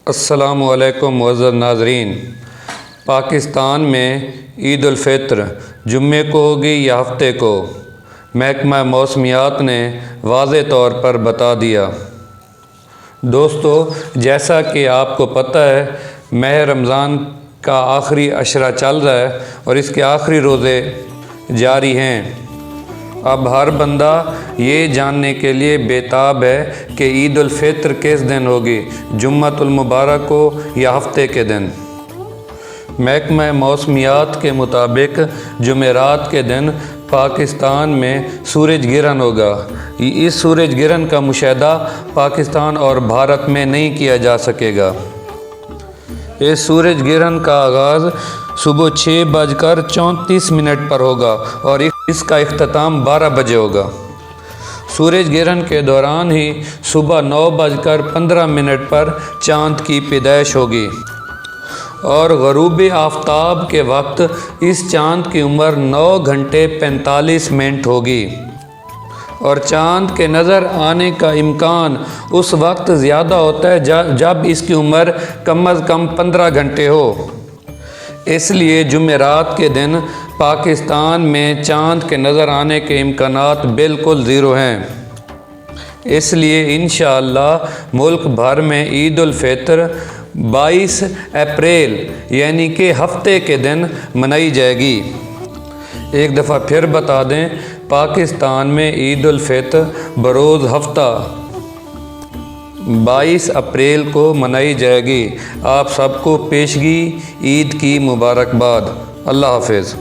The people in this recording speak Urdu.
السلام علیکم معزز ناظرین۔ پاکستان میں عید الفطر جمعے کو ہوگی یا ہفتے کو؟ محکمہ موسمیات نے واضح طور پر بتا دیا۔ دوستو، جیسا کہ آپ کو پتہ ہے، ماہ رمضان کا آخری عشرہ چل رہا ہے اور اس کے آخری روزے جاری ہیں۔ اب ہر بندہ یہ جاننے کے لیے بےتاب ہے کہ عید الفطر کس دن ہوگی، جمعۃ المبارک کو یا ہفتے کے دن۔ محکمہ موسمیات کے مطابق جمعرات کے دن پاکستان میں سورج گرہن ہوگا۔ اس سورج گرہن کا مشاہدہ پاکستان اور بھارت میں نہیں کیا جا سکے گا۔ اس سورج گرہن کا آغاز صبح 6:34 پر ہوگا اور اس کا اختتام 12 بجے ہوگا۔ سورج گرہن کے دوران ہی صبح 9:15 پر چاند کی پیدائش ہوگی اور غروب آفتاب کے وقت اس چاند کی عمر 9 گھنٹے 45 منٹ ہوگی اور چاند کے نظر آنے کا امکان اس وقت زیادہ ہوتا ہے جب اس کی عمر کم از کم 15 گھنٹے ہو۔ اس لیے جمعرات کے دن پاکستان میں چاند کے نظر آنے کے امکانات بالکل زیرو ہیں۔ اس لیے انشاءاللہ ملک بھر میں عید الفطر 22 اپریل یعنی کہ ہفتے کے دن منائی جائے گی۔ ایک دفعہ پھر بتا دیں، پاکستان میں عید الفطر بروز ہفتہ 22 اپریل کو منائی جائے گی۔ آپ سب کو پیشگی عید کی مبارکباد۔ اللہ حافظ۔